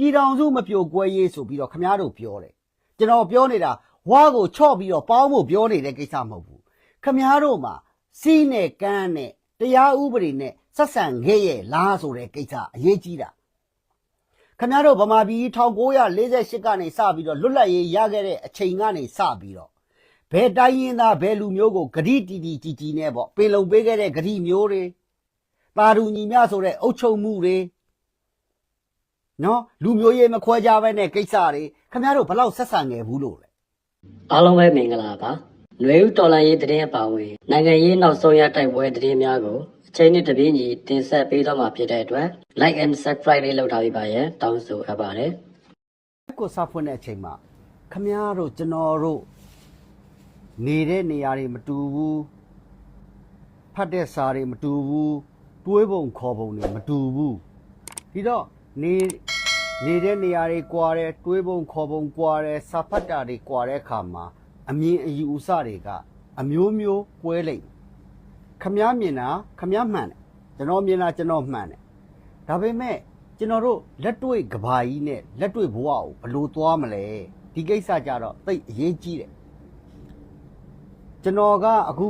ပြည်ထောင်စုမပြိုကွဲရေးဆိုပြီးတော့ခမားတို့ပြောတယ်ကျွန်တော်ပြောနေတာဝါကိုချော့ပြီးတော့ပေါင်းဖို့ပြောနေတဲ့ကိစ္စမဟုတ်ဘူးခမားတို့မှာစီးနဲ့ကန်းနဲ့တရားဥပဒေနဲ့ဆက်ဆံခဲ့ရဲ့လားဆိုတဲ့ကိစ္စအရေးကြီးတာခမားတို့ဗမာပြည်1948ကနေစပြီးတော့လွတ်လပ်ရေးရခဲ့တဲ့အချိန်ကနေစပြီးတော့ဘယ်တိုင်းရင်းသားဘယ်လူမျိုးကိုဂတိတီတီကြီးကြီးနဲ့ပေါ့ပင်လုံပေးခဲ့တဲ့ဂတိမျိုးတွေတာရူညီမြဆိုတဲ့အုပ်ချုပ်မှုတွေနော်လူမျိုးရေးမခွဲကြဘဲနဲ့ကိစ္စတွေခမားတို့ဘလောက်ဆက်ဆံငယ်ဘူးလို့လဲ အားလုံးပဲမင်္ဂလာပါຫນွေဦးတော်လန်ရေးတရင်အပါဝင်နိုင်ငံရေးနောက်ဆုံးရတိုက်ပွဲတရင်များကိုအချိန်နဲ့တပြေးညီတင်ဆက်ပေးတော့မှာဖြစ်တဲ့အတွက် like and subscribe လေးလုပ်ထားပြီးပါရဲ့တောင်းဆိုအပ်ပါတယ်ကိုစဖွင့်တဲ့အချိန်မှာခမားတို့ကျွန်တော်တို့နေတဲ့နေရာတွေမတူဘူးဖတ်တဲ့စာတွေမတူဘူးတွေးပုံခေါ်ပုံတွေမတူဘူးဒီတော့နေတဲ့နေရာတွေကွာတယ်တွေးပုံခေါ်ပုံကွာတယ်စာဖတ်တာတွေကွာတဲ့အခါမှာအမြင်အယူအဆတွေကအမျိုးမျိုးကွဲလိမ့်ခမားမြင်တာခမားမှန်တယ်ကျွန်တော်မြင်တာကျွန်တော်မှန်တယ်ဒါပေမဲ့ကျွန်တော်တို့လက်တွေ့ကဘာကြီးနဲ့လက်တွေ့ဘဝကိုဘယ်လိုသွားမလဲဒီကိစ္စကြတော့သိအရေးကြီးတယ်ကျွန်တော်ကအခု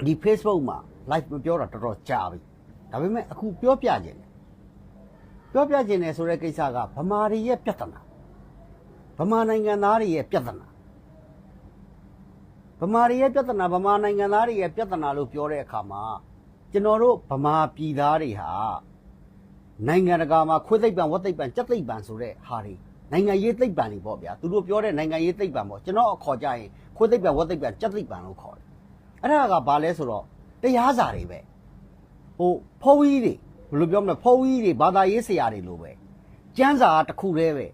ဒီ Facebook မှာ live မပြောတာတော်တော်ကြာပြီဒါပေမဲ့အခုပြောပြခြင်းတယ်ဆိုတဲ့ကိစ္စကဗမာတွေရဲ့ပြဿနာဗမာနိုင်ငံသားတွေရဲ့ပြဿနာဗမာတွေရဲ့ပြဿနာဗမာနိုင်ငံသားတွေရဲ့ပြဿနာလို့ပြောတဲ့အခါမှာကျွန်တော်တို့ဗမာပြည်သားတွေဟာနိုင်ငံတကာမှာခွေးသိပ်ပံဝက်သိပ်ပံကြက်သိပ်ပံဆိုတဲ့ဟာတွေနိုင်ငံရေးသိပ်ပံတွေပေါ့ဗျာသူတို့ပြောတဲ့နိုင်ငံရေးသိပ်ပံပေါ့ကျွန်တော်အခေါ်ကြရင်ခွေးသိပ်ပံဝက်သိပ်ပံကြက်သိပ်ပံလို့ခေါ်တယ်အဲ့ဒါကဘာလဲဆိုတော့တရားစာတွေပဲဟိုဖုံးကြီးတွေဘယ်လိုပြောမလဲဖုံးကြီးတွေဘာသာရေးဆရာတွေလိုပဲကျမ်းစာတစ်ခုတည်းပဲ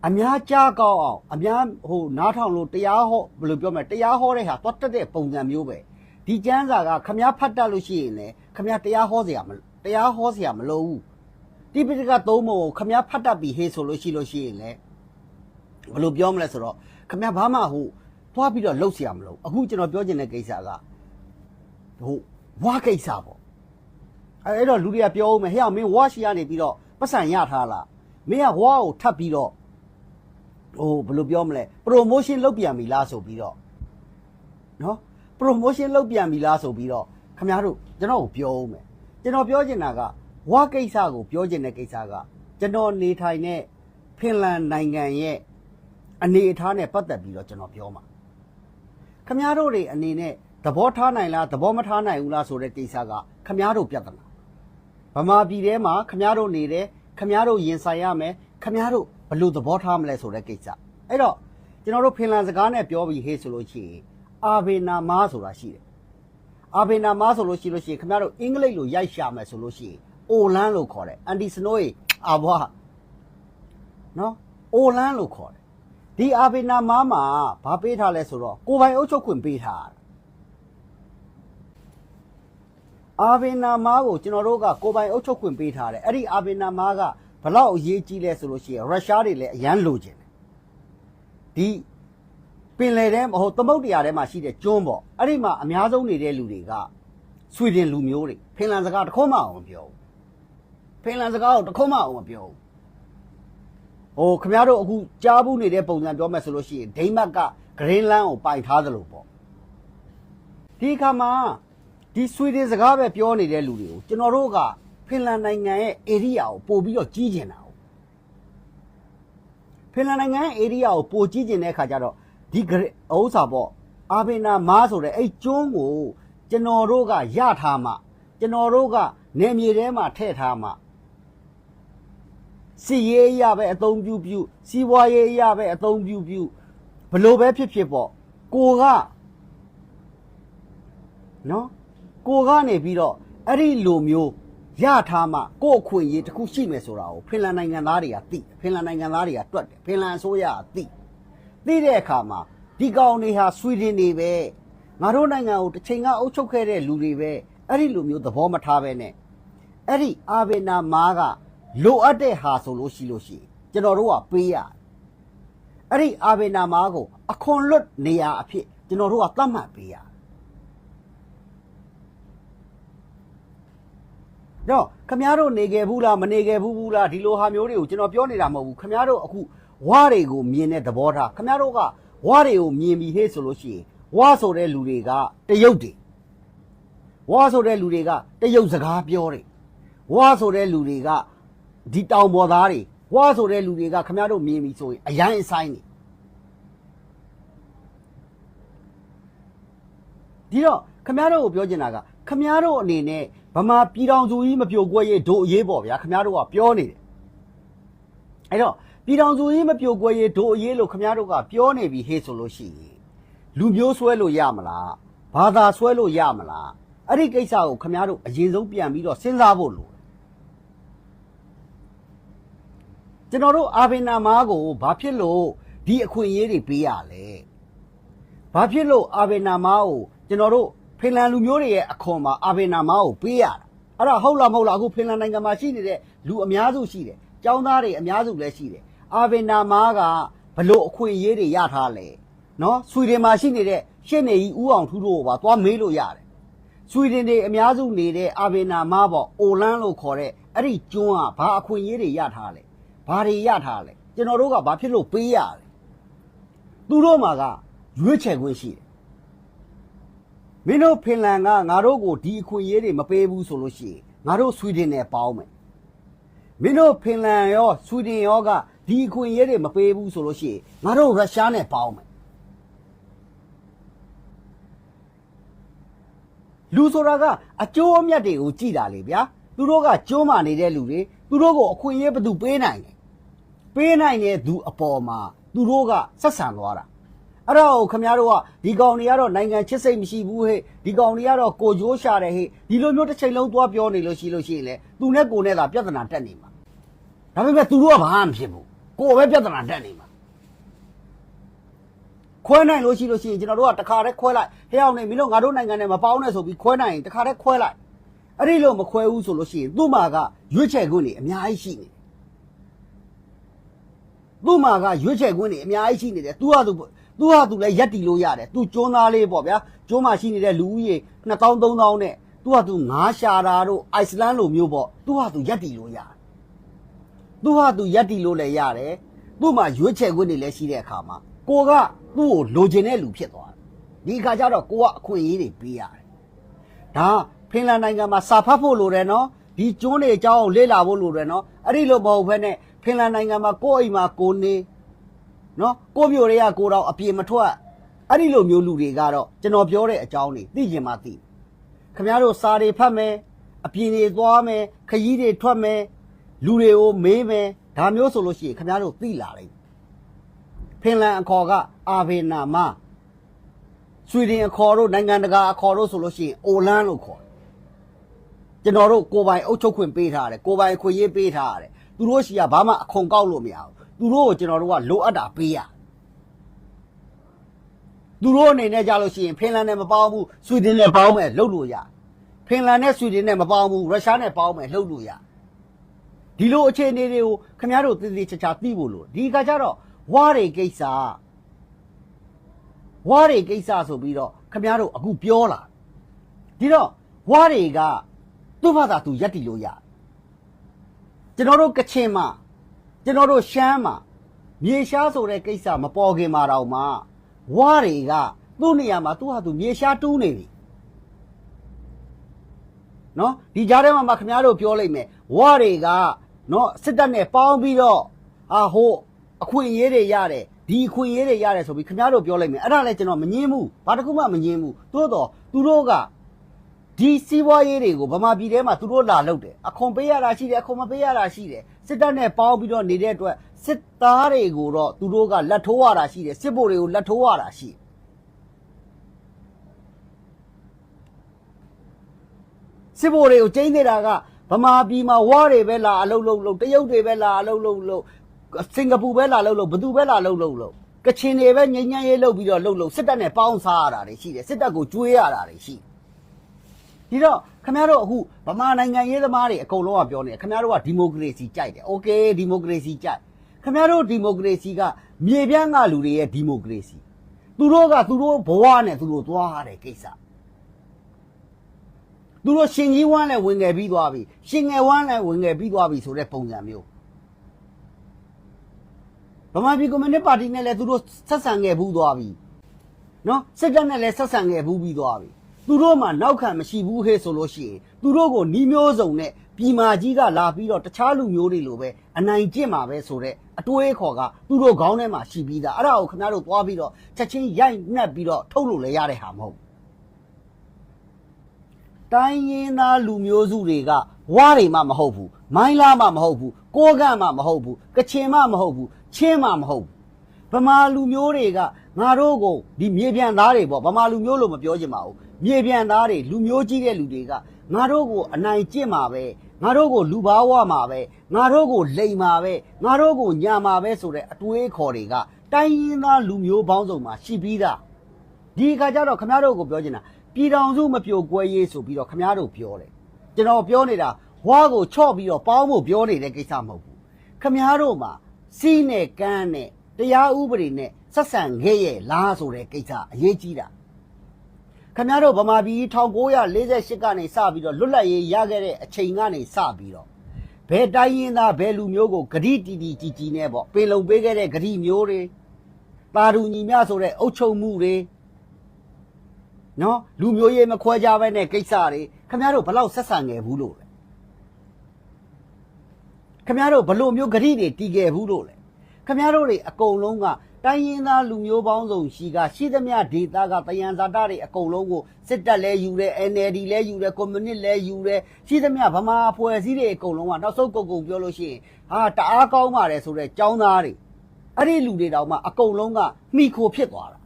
အများကြားကောင်းအောင်အများဟိုနားထောင်လို့တရားဟောဘယ်လိုပြောမလဲတရားဟောတဲ့ဟာတွတ်တက်တဲ့ပုံစံမျိုးပဲဒီကျမ်းစာကခမားဖတ်တတ်လို့ရှိရင်လေခမားတရားဟောစရာမလိုဘူးတိပိဋကသုံးပုံကိုခမားဖတ်တတ်ပြီးဟေးဆိုလို့ရှိရင်လေဘယ်လိုပြောမလဲဆိုတော့ခမားဘာမှဟိုသွားပြီးတော့လှုပ်เสียမလို့အခုကျွန်တော်ပြောချင်တဲ့ကိစ္စကဟိုဝါကိစ္စပေါ့အဲ့တော့လူတွေကပြောဦးမယ်ဟဲ့မင်းဝါရှိရနေပြီးတော့ပတ်စံရထားလားမင်းကဝါကိုထပ်ပြီးတော့ဟိုဘယ်လိုပြောမလဲ promotion လုပ်ပြန်ပြီလားဆိုပြီးတော့နော် promotion လုပ်ပြန်ပြီလားဆိုပြီးတော့ခင်ဗျားတို့ကျွန်တော်ကိုပြောဦးမယ်ကျွန်တော်ပြောချင်တာကဝါကိစ္စကိုပြောချင်တဲ့ကိစ္စကကျွန်တော်နေထိုင်တဲ့ဖင်လန်နိုင်ငံရဲ့အနေအထားနဲ့ပတ်သက်ပြီးတော့ကျွန်တော်ပြောမှာခင်ဗျားတို့တွေအနေနဲ့သဘောထားနိုင်လားသဘောမထားနိုင်ဘူးလားဆိုတဲ့ကိစ္စကခင်ဗျားတို့ပြဿနာဗမာပြည်ထဲမှာခင်ဗျားတို့နေတယ်ခင်ဗျားတို့ရင်ဆိုင်ရမယ်ခင်ဗျားတို့ဘယ်လိုသဘောထားမလဲဆိုတဲ့ကိစ္စအဲ့တော့ကျွန်တော်တို့ဖင်လန်စကားနဲ့ပြောပြီးဟေးဆိုလို့ရှိရင်အာဘေနာမားဆိုတာရှိတယ်အာဘေနာမားဆိုလို့ရှိရင်ခင်ဗျားတို့အင်္ဂလိပ်လိုရိုက်ရှာမယ်ဆိုလို့ရှိရင်အိုလန်းလို့ခေါ်တယ်အန်တီစနိုးအာဘွားနော်အိုလန်းလို့ခေါ်တယ်ဒီအာဘေနာမားမှာဘာပေးထားလဲဆိုတော့ကိုယ်ပိုင်အုပ်ချုပ်ခွင့်ပေးထားတာအာဘေနာမားကိုကျွန်တော်တို့ကကိုယ်ပိုင်အုပ်ချုပ်ခွင့်ပေးထားတယ်အဲ့ဒီအာဘေနာမားကဘလောက်အရေးကြီးလဲဆိုလို့ရှိရင်ရုရှားတွေလည်းအရန်လိုချင်တယ်ဒီပင်လယ်ထဲဟိုသမုဒ္ဒရာထဲမှာရှိတဲ့ကျွန်းပေါ့အဲ့ဒီမှာအများဆုံးနေတဲ့လူတွေကဆွီဒင်လူမျိုးတွေဖင်လန်စကားတခွန်းမအောင်မပြောဘူးဖင်လန်စကားကိုတခွန်းမအောင်မပြောဘူးဟိုခင်ဗျားတို့အခုကြားဘူးနေတဲ့ပုံစံပြောမယ်ဆိုလို့ရှိရင်ဒိန်းမတ်ကဂရင်းလန်းကိုပိုင်ထားသလိုပေါ့ဒီခါမှာဒီဆွီဒင်စကားပဲပြောနေတဲ့လူတွေကိုကျွန်တော်တို့ကဖင်လန်နိုင်ငံရဲ့ area ကိုပို့ပြီးတော့ကြီးကျင်တာ။ဖင်လန်နိုင်ငံရဲ့ area ကိုပို့ကြီးကျင်တဲ့အခါကျတော့ဒီဥစ္စာပေါ့အာဘေနာမားဆိုတဲ့အဲ့ကျွန်းကိုကျွန်တော်တို့ကရထားမှကျွန်တော်တို့ကနေမြေထဲမှာထည့်ထားမှစီရေးရပဲအသုံးပြုစီးပွားရေးရပဲအသုံးပြုဘလို့ပဲဖြစ်ပေါ့ကိုကနော်ကိုကနေပြီးတော့အဲ့ဒီလိုမျိုးရထားမှကို့အခွင့်အရေးတစ်ခုရှိမယ်ဆိုတာကိုဖင်လန်နိုင်ငံသားတွေကသိဖင်လန်နိုင်ငံသားတွေကတွက်တယ်ဖင်လန်အစိုးရကသိတဲ့အခါမှာဒီကောင်တွေဟာဆွီဒင်တွေပဲငါတို့နိုင်ငံကိုတစ်ချိန်ကအုပ်ချုပ်ခဲ့တဲ့လူတွေပဲအဲ့ဒီလိုမျိုးသဘောမထားပဲနဲ့အဲ့ဒီအာဘေနာမားကလိုအပ်တဲ့ဟာဆိုလို့ရှိရင်ကျွန်တော်တို့ကပေးရအဲ့ဒီအာဘေနာမားကိုအခွန်လွတ်နေရာအဖြစ်ကျွန်တော်တို့ကသတ်မှတ်ပေးရ တော့ခမားတို့နေခဲ့ဘူးလားမနေခဲ့ဘူးလားဒီလိုဟာမျိုးတွေကိုကျွန်တော်ပြောနေတာမဟုတ်ဘူးခမားတို့အခုဝါတွေကိုမြင်တဲ့သဘောထားခမားတို့ကဝါတွေကိုမြင်ပြီးဟဲ့ဆိုလို့ရှိရင်ဝါဆိုတဲ့လူတွေကတရုတ်တွေဝါဆိုတဲ့လူတွေကတရုတ်စကားပြောတယ်ဝါဆိုတဲ့လူတွေကဒီတောင်ပေါ်သားတွေဝါဆိုတဲ့လူတွေကခမားတို့မြင်ပြီးဆိုရင်အရိုင်းအဆိုင်နေဒီတော့ခမားတို့ကိုပြောချင်တာကခမားတို့အနေနဲ့ဗမာပြည်တော်စုကြီးမပြိုကွဲရေးဒို့အရေးပေါ့ဗျာခမားတို့ကပြောနေတယ်အဲ့တော့ပြည်တော်စုကြီးမပြိုကွဲရေးဒို့အရေးလို့ခမားတို့ကပြောနေပြီဟေ့ဆိုလို့ရှိရင်လူမျိုးဆွဲလို့ရမလားဘာသာဆွဲလို့ရမလားအဲ့ဒီကိစ္စကိုခမားတို့အရင်ဆုံးပြန်ပြီးတော့စဉ်းစားဖို့လိုကျွန်တော်တို့အာဗင်နာမားကိုဘာဖြစ်လို့ဒီအခွင့်အရေးတွေပေးရလဲဘာဖြစ်လို့အာဗင်နာမားကိုကျွန်တော်တို့ဖင်လန်လူမျိုးတွေရဲ့အခွန်မှာအာဗင်နာမားကိုပေးရတာအဲ့ဒါဟုတ်လားမဟုတ်လားအခုဖင်လန်နိုင်ငံမှာရှိနေတဲ့လူအများစုရှိတယ်ចောင်းသားတွေအများစုလည်းရှိတယ်အာဗင်နာမားကဘလို့အခွင့်အရေးတွေရထားလဲနော်ဆွီဒင်မှာရှိနေတဲ့ရှစ်နေကြီးဦးအောင်ထူးတို့ကိုပါသွားမေးလို့ရတယ်ဆွီဒင်တွေအများစုနေတဲ့အာဗင်နာမားပေါ့အိုလန်းလို့ခေါ်တဲ့အဲ့ဒီကျွန်းကဘာအခွင့်အရေးတွေရထားလဲဘာတွေရထားလဲကျွန်တော်တို့ကဘာဖြစ်လို့ပေးရလဲသူတို့မှာကရွေးချယ်ခွင့်ရှိတယ်မင်းတို့ဖင်လန်ကငါတို့ကိုဒီအခွင့်အရေးတွေမပေးဘူးဆိုလို့ရှိရင်ငါတို့ဆွီဒင်နဲ့ပေါင်းမယ်မင်းတို့ဖင်လန်ရောဆွီဒင်ရောကဒီအခွင့်အရေးတွေမပေးဘူးဆိုလို့ရှိရင်ငါတို့ရုရှားနဲ့ပေါင်းမယ်လူဆိုတာကအကျိုးအမြတ်တွေကိုကြည်တာလေဗျာသူတို့ကကျိုးမာနေတဲ့လူတွေသူတို့ကိုအခွင့်အရေးဘယ်သူပေးနိုင်လဲပေးနိုင်တဲ့သူအပေါ်မှာသူတို့ကဆက်ဆံသွားတာအဲ့တော့ခင်ဗျားတို့ကဒီကောင်တွေကတော့နိုင်ငံချစ်စိတ်မရှိဘူးဟဲ့ဒီကောင်တွေကတော့ကိုကြိုးရှာတယ်ဟဲ့ဒီလိုမျိုးတစ်ချိန်လုံးသွားပြောနေလို့ရှိရင်လေသူနဲ့ကိုနဲ့သာပြဿနာတက်နေမှာဒါပေမဲ့သူတို့ကဘာမှမဖြစ်ဘူးကိုပဲပြဿနာတက်နေမှာခွဲနိုင်လို့ရှိရင်ကျွန်တော်တို့ကတခါတည်းခွဲလိုက်ဟဲ့အောင်နေမင်းတို့ငါတို့နိုင်ငံနဲ့မပေါင်းနဲ့ဆိုပြီးခွဲနိုင်ရင်တခါတည်းခွဲလိုက်အဲ့ဒီလိုမခွဲဘူးဆိုလို့ရှိရင်သူ့မှာကရွေးချယ်ခွင့်တွေအများကြီးရှိနေသူ့မှာကရွေးချယ်ခွင့်တွေအများကြီးရှိနေတယ်သူကသူလည်းရက်တီလို့ရတယ်သူကျွန်းသားလေးပေါ့ဗျာကျွန်းမှာရှိနေတဲ့လူဦးရေ2000 3000နဲ့သူငါးရှာတာတို့အိုက်စလန်းလိုမျိုးပေါ့သူရက်တီလို့ရတယ်သူရက်တီလို့လည်းရတယ်သူ့မှာရွေးချယ်ခွင့်တွေလည်းရှိတဲ့အခါမှာကိုကသူ့ကိုလိုချင်တဲ့လူဖြစ်သွားတယ်ဒီအခါကျတော့ကိုကအခွင့်အရေးတွေပေးရတယ်ဒါဖင်လန်နိုင်ငံမှာစာဖတ်ဖို့လိုတယ်နော်ဒီကျွန်းတွေအကြောင်းလေ့လာဖို့လိုတယ်နော်အဲ့ဒီလိုမဟုတ်ဘဲနဲ့ဖင်လန်နိုင်ငံမှာကိုယ့်အိမ်မှာကိုနေနော်ကိုမျိုးတွေကကိုတော့အပြေမထွက်အဲ့ဒီလိုမျိုးလူတွေကတော့ကျွန်တော်ပြောတဲ့အကြောင်းတွေသိချင်မှသိခင်ဗျားတို့စာတွေဖတ်မယ်အပြင်တွေသွားမယ်ခရီးတွေထွက်မယ်လူတွေကိုမေးမယ်ဒါမျိုးဆိုလို့ရှိရင်ခင်ဗျားတို့သိလာလိမ့်ဖင်လန်အခေါ်ကအာဗင်နာမဆွီဒင်အခေါ်တို့နိုင်ငံတကာအခေါ်တို့ဆိုလို့ရှိရင်အိုလန်းလို့ခေါ်တယ်ကျွန်တော်တို့ကိုယ်ပိုင်အုပ်ချုပ်ခွင့်ပေးထားတယ်ကိုယ်ပိုင်ခွင့်ရေးပေးထားရတယ်သူတို့ရှိကဘာမှအခွန်ကောက်လို့မရဘူးသူတို့ကိုကျွန်တော်တို့ကလိုအပ်တာပေးရသူတို့အနေနဲ့ကြလို့ရှိရင်ဖင်လန်နဲ့မပေါင်းဘူးဆွီဒင်နဲ့ပေါင်းမယ်လှုပ်လို့ရဖင်လန်နဲ့ဆွီဒင်နဲ့မပေါင်းဘူးရုရှားနဲ့ပေါင်းမယ်လှုပ်လို့ရဒီလိုအခြေအနေတွေကိုခင်ဗျားတို့သေသေးချာချာသိဖို့လို့ဒီကကြတော့ဝါတွေကိစ္စဆိုပြီးတော့ခင်ဗျားတို့အခုပြောလာဒီတော့ဝါတွေကသူ့ဘာသာသူရက်တီလို့ရကျွန်တော်တို့ကချင်မှာကျွန်တော်တို့ရှမ်းမှာမြေရှားဆိုတဲ့ကိစ္စမပေါ်ခင်မှာတော့မှဝါတွေကသူ့နေရာမှာသူ့ဟာသူမြေရှားတူးနေပြီနော်ဒီကြားထဲမှာခင်ဗျားတို့ပြောလိုက်မယ်ဝါတွေကနော်စစ်တပ်နဲ့ပေါင်းပြီးတော့ဟိုအခွင့်အရေးတွေရတယ်ဒီအခွင့်အရေးတွေရတယ်ဆိုပြီးခင်ဗျားတို့ပြောလိုက်မယ်အဲ့ဒါလည်းကျွန်တော်မငြင်းဘူးဘာတစ်ခုမှမငြင်းဘူးသို့တော့သူတို့ကဒီစီးပွားရေးတွေကိုဗမာပြည်ထဲမှာသူတို့လာလုပ်တယ်အခွန်ပေးရတာရှိတယ်အခွန်မပေးရတာရှိတယ်စစ်တပ်နဲ့ပေါင်းပြီးတော့နေတဲ့အတွက်စစ်သားတွေကိုတော့သူတို့ကလက်ထိုးရတာရှိတယ်စစ်ဗိုလ်တွေကိုလက်ထိုးရတာရှိတယ်စစ်ဗိုလ်တွေကိုကျင်းနေတာကဗမာပြည်မှာဝါတွေပဲလာအလုပ်လုပ်တရုတ်တွေပဲလာအလုပ်လုပ်စင်ကာပူပဲလာလုပ်ဘယ်သူပဲလာလုပ်ကချင်တွေပဲငိမ့်ညမ်းရေးလုပ်ပြီးတော့လုပ်စစ်တပ်နဲ့ပေါင်းစားရတာတွေရှိတယ်စစ်တပ်ကိုကျွေးရတာတွေရှိဒီတော့ခင်ဗျားတို့အခုဗမာနိုင်ငံရေးသမားတွေအကုန်လုံးကပြောနေခင်ဗျားတို့ကဒီမိုကရေစီကြိုက်တယ်โอเคဒီမိုကရေစီကြိုက်ခင်ဗျားတို့ဒီမိုကရေစီကမြေပြန့်ကလူတွေရဲ့ဒီမိုကရေစီသူတို့ကသူတို့ဘဝနဲ့သူတို့သွားရတဲ့ကိစ္စ သူတို့ရှင်ကြီးဝမ်းလည်းဝင်ငယ်ပြီးသွားပြီရှင်ငယ်ဝမ်းလည်းဝင်ငယ်ပြီးသွားပြီဆိုတဲ့ပုံစံမျိုးဗမာပြည်ကွန်မြူနစ်ပါတီနဲ့လည်းသူတို့ဆက်ဆံခဲ့ဘူးသွားပြီနော်စစ်တပ်နဲ့လည်းဆက်ဆံခဲ့ဘူးပြီးသွားပြီသူတို့မှနောက်ခံမရှိဘူးဟဲ့ဆိုလို့ရှိရင်သူတို့ကိုနှီးမျိုးစုံနဲ့ပြည်မာကြီးကလာပြီးတော့တခြားလူမျိုးတွေလိုပဲအနိုင်ကျင့်မှာပဲဆိုတဲ့အတွေးခေါ်ကသူတို့ခေါင်းထဲမှာရှိပြီးသားအဲ့ဒါကိုခင်ဗျားတို့သွားပြီးတော့ချက်ချင်းရိုက်နှက်ပြီးတော့ထုတ်လို့လည်းရတဲ့ဟာမဟုတ်တိုင်းရင်းသားလူမျိုးစုတွေကဝါတွေမှမဟုတ်ဘူးမိုင်းလားမှမဟုတ်ဘူးကိုးကန့်မှမဟုတ်ဘူးကချင်မှမဟုတ်ဘူးချင်းမှမဟုတ်ဘူးဗမာလူမျိုးတွေကငါတို့ကိုဒီမြေပြန်သားတွေပေါ့ဗမာလူမျိုးလို့မပြောချင်ပါဘူးမြေပြန်သားတွေလူမျိုးကြီးတဲ့လူတွေကငါတို့ကိုအနိုင်ကျင့်မှာပဲငါတို့ကိုလူဘာဝမှာပဲငါတို့ကိုလိမ်မှာပဲငါတို့ကိုညာမှာပဲဆိုတဲ့အတွေးခေါ်တွေကတိုင်းရင်းသားလူမျိုးပေါင်းစုံမှာရှိပြီးသားဒီအခါကျတော့ခမရတို့ကိုပြောချင်တာပြည်တော်စုမပြိုကွဲရေးဆိုပြီးတော့ခမရတို့ပြောတယ်ကျွန်တော်ပြောနေတာဝါကိုချော့ပြီးတော့ပေါင်းဖို့ပြောနေတဲ့ကိစ္စမဟုတ်ဘူးခမရတို့မှာစီးနဲ့ကန်းနဲ့တရားဥပဒေနဲ့ဆက်ဆံခဲ့ရဲ့လားဆိုတဲ့ကိစ္စအရေးကြီးတာခင်ဗျားတို့ဗမာပြည်1948ကနေစပြီးတော့လွတ်လပ်ရေးရခဲ့တဲ့အချိန်ကနေစပြီးတော့ဘယ်တိုင်းရင်းသားဘယ်လူမျိုးကိုဂတိတီတီကြီးကြီးနဲ့ပေါ့ပင်လုံပေးခဲ့တဲ့ဂတိမျိုးတွေတာရူညီမြဆိုတဲ့အုတ်ချုပ်မှုတွေနော်လူမျိုးရေးမခွဲကြဘဲနဲ့ကိစ္စတွေခင်ဗျားတို့ဘလောက်ဆက်ဆံခဲ့ဘူးလို့လဲခင်ဗျားတို့ဘလို့မျိုးဂတိတွေတီးခဲ့ဘူးလို့လဲခင်ဗျားတို့တွေအကုန်လုံးကတိုင်းရင်းသားလူမျိုးပေါင်းစုံရှိကရှိသမျှဒေသကတယံဇာတာတွေအကုန်လုံးကိုစစ်တပ်လဲယူတယ် NLD လဲယူတယ်ကွန်မြူနစ်လဲယူတယ်ရှိသမျှဗမာအဖွဲ့အစည်းတွေအကုန်လုံးကနောက်ဆုံးကုန်ပြောလို့ရှိရင်ဟာတအားကောင်းပါတယ်ဆိုတဲ့ចောင်းသားတွေအဲ့ဒီလူတွေတောင်မှအကုန်လုံးကမိခိုဖြစ်သွားတာ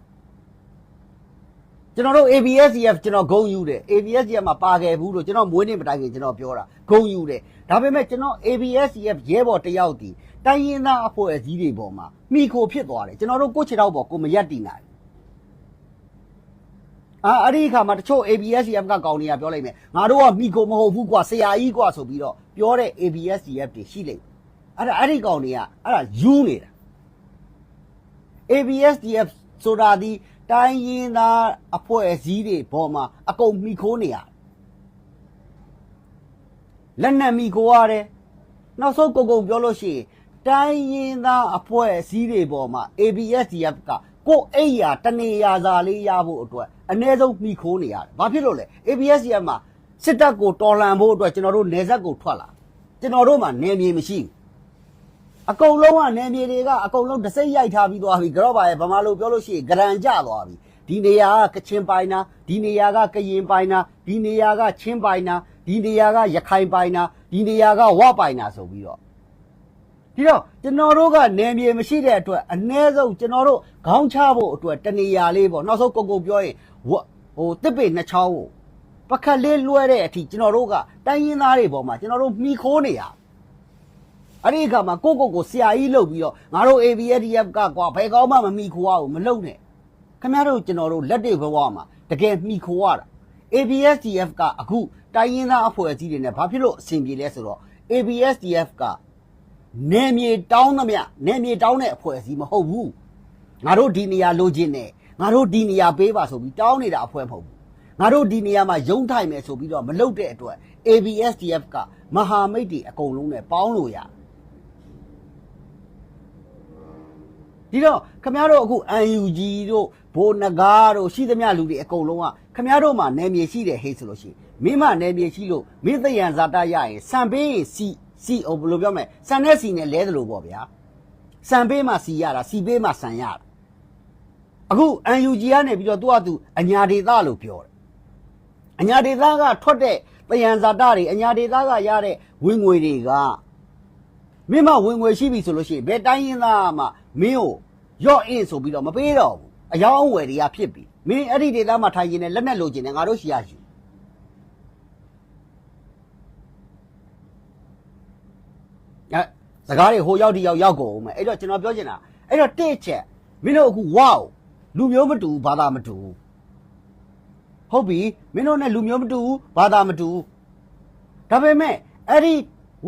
ကျွန်တော်တို့ ABSDF ကျွန်တော်ဂုံယူတယ် ABSDF မှာပါခဲ့ဘူးလို့ကျွန်တော်မွေးနေ့မတိုင်ခင်ကျွန်တော်ပြောတာဂုံယူတယ်ဒါပေမဲ့ကျွန်တော် ABSDF ရဲဘော်တယောက်တည်တိုင်းရင်းသားအဖွဲ့အစည်းတွေပေါ်မှာမိခိုဖြစ်သွားတယ်ကျွန်တော်တို့ကိုချေတော့ပေါ်ကိုမရက်တည်နိုင်အဲ့ဒီအခါမှာတချို့ ABSDF ကကောင်းနေရပြောလိုက်မယ်ငါတို့ကမိခိုမဟုတ်ဘူးကွာဆရာကြီးကွာဆိုပြီးတော့ပြောတဲ့ ABSDF တွေရှိလိမ့်အဲ့ဒီကောင်တွေကအဲ့ဒါယူနေတာ ABSDF ဆိုတာဒီတိုင်းရင်းသားအဖွဲ့အစည်းတွေပေါ်မှာအကုန်မိခိုးနေရတယ်လက်နက်မိခိုးရတယ်နောက်ဆုံးကုန်ပြောလို့ရှိရင်တိုင်းရင်းသားအဖွဲ့အစည်းတွေပေါ်မှာ ABSDF ကကိုအိတ်ရာတနေရာစာလေးရဖို့အတွက်အ ਨੇ ဆုံးမိခိုးနေရတယ်။ဘာဖြစ်လို့လဲ ABSDF မှာစစ်တပ်ကိုတော်လှန်ဖို့အတွက်ကျွန်တော်တို့နေဆက်ကိုထွက်လာကျွန်တော်တို့မှာနေမြေမရှိဘူး။အကုန်လုံးကနေမြေတွေကအကုန်လုံးတစိမ့်ရိုက်ထားပြီးသွားပြီကြော့ပါရဲ့ဗမာလိုပြောလို့ရှိရင်ဂရန်ကျသွားပြီ။ဒီနေရာကကချင်ပိုင်နာဒီနေရာကကရင်ပိုင်နာဒီနေရာကချင်းပိုင်နာဒီနေရာကရခိုင်ပိုင်နာဒီနေရာကဝပိုင်နာဆိုပြီးတော့ဒီတော့ကျွန်တော်တို့ကနေမြေမရှိတဲ့အတွက်အ ਨੇ ဆုံးကျွန်တော်တို့ခေါင်းချဖို့အတွက်တနေရာလေးပေါ့နောက်ဆုံးကုန်ပြောရင်ဟိုတစ်ပေနှစ်ချောင်းကိုပကတ်လေးလွှဲတဲ့အထိကျွန်တော်တို့ကတိုင်းရင်းသားတွေပေါ်မှာကျွန်တော်တို့မှီခိုးနေရအဲ့ဒီအခါမှာကိုဆရာကြီးလုပ်ပြီးတော့ငါတို့ ABSDF ကကွာဘယ်ကောင်းမှမမှီခိုးအောင်မလုပ်နဲ့ခင်ဗျားတို့ကျွန်တော်တို့လက်တွေဘဝမှာတကယ်မှီခိုးရတာ ABSDF ကအခုတိုင်းရင်းသားအဖွဲ့အစည်းတွေနဲ့ဘာဖြစ်လို့အဆင်ပြေလဲဆိုတော့ ABSDF ကနေမြေတောင်းသမျှနေမြေတောင်းတဲ့အဖွဲ့အစည်းမဟုတ်ဘူးငါတို့ဒီနေရာလိုချင်တယ်ငါတို့ဒီနေရာပေးပါဆိုပြီးတောင်းနေတာအဖွဲ့မဟုတ်ဘူးငါတို့ဒီနေရာမှာယုံထိုင်မယ်ဆိုပြီးတော့မလုပ်တဲ့အတွက် ABSDF ကမဟာမိတ်တွေအကုန်လုံးနဲ့ပေါင်းလို့ရဒီတော့ခမရတို့အခု UNG တို့ဘိုးနဂါတို့ရှိသမျှလူတွေအကုန်လုံးကခမရတို့မှာနေမြေရှိတယ်ဟေးဆိုလို့ရှိရင်မင်းမနေမြေရှိလို့မင်းသယံဇာတရရင်စံပေးရင်စီဘယ်လိုပြောမလဲစံနဲ့စီနဲ့လဲတယ်လို့ပေါ့ဗျာစံပေးမှစီရတာစီပေးမှစံရတာအခု UNG ကနေပြီးတော့သူ့အညာဒေသလို့ပြောတယ်အညာဒေသကထွက်တဲ့သယံဇာတတွေအညာဒေသကရတဲ့ဝင်ငွေတွေကမင်းမဝင်ငွေရှိပြီဆိုလို့ရှိရင်ဘယ်တိုင်းရင်းသားမှမင်းကိုရော့အင်းဆိုပြီးတော့မပေးတော့ဘူးအယောင်းအဝယ်တွေကဖြစ်ပြီမင်းအဲ့ဒီဒေသမှာထိုင်နေလက်နဲ့လိုချင်တယ်ငါတို့ရှိရရှိစကားတွေဟိုရောက်ဒီရောက်ကုန်မယ်အဲ့တော့ကျွန်တော်ပြောချင်တာအဲ့တော့တစ်ချက်မင်းတို့အခုဝေါလူမျိုးမတူဘာသာမတူဟုတ်ပြီမင်းတို့နဲ့လူမျိုးမတူဘာသာမတူဒါပေမဲ့အဲ့ဒီ